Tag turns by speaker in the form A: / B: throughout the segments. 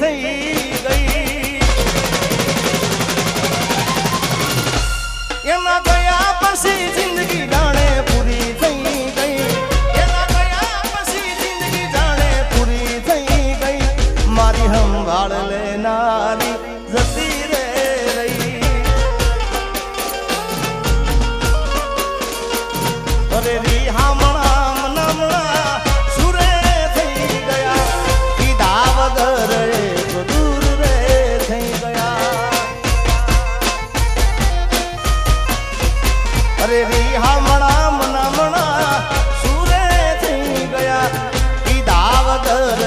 A: થઈ ગઈ એમાં ગયા પછી જિંદગી જાણે પૂરી થઈ ગઈ એમાં ગયા પછી જિંદગી જાણે પૂરી થઈ ગઈ મારી સંભાળ લેનારી જતી રે રહી અરે રી હામણા મનમણા સુરે થઈ ગયા કીધા વગર તો દૂર રે થઈ ગયા અરે રી હામણા મનમણા સુરે થઈ ગયા કીધા વગર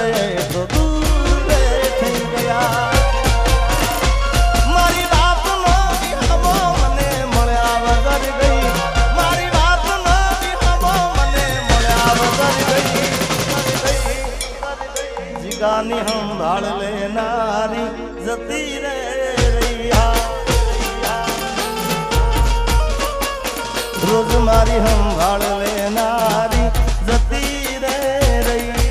A: તો દૂર રે થઈ ગયા મારી વાત નો વિહમો મને મળ્યા વગર ગઈ મારી વાત નો વિહમો મને મળ્યા વગર ગઈ જીગાની સંભાળ લેનારી જતી રે રોજ મારી સંભાળ લેનારી જતી રે રહી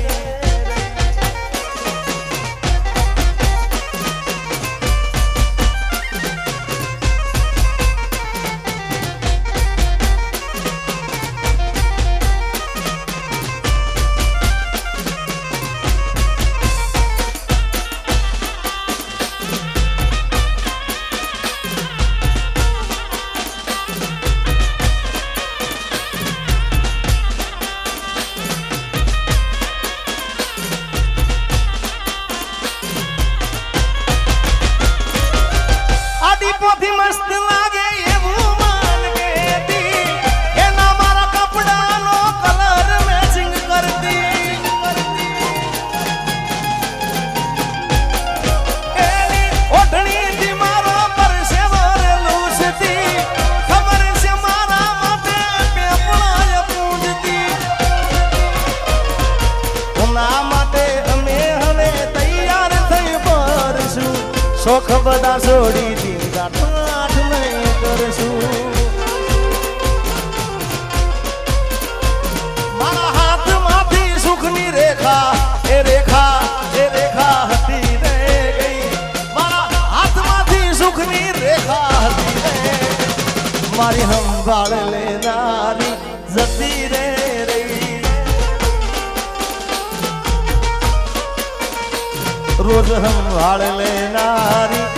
A: પોથી મસ્ત લાગે એવું માન કેતી એના મારા કપડાનો કલર મેચિંગ કરતી એની ઓઢણીથી મારો પરસેવો લૂછતી ખબર છે મારા માટે પેપળાય પૂંજતી ઉના માટે અમે હવે તૈયાર થઈ પરશું શોખ બધા છોડી દી ઠાઠ નહીં કરશું મારા હાથમાંથી સુખની રેખા હતી રે ગઈ મારા હાથમાંથી સુખની રેખા હતી રે મારી સંભાળ લેનારી જતી રે રહી રોજ સંભાળ લેનારી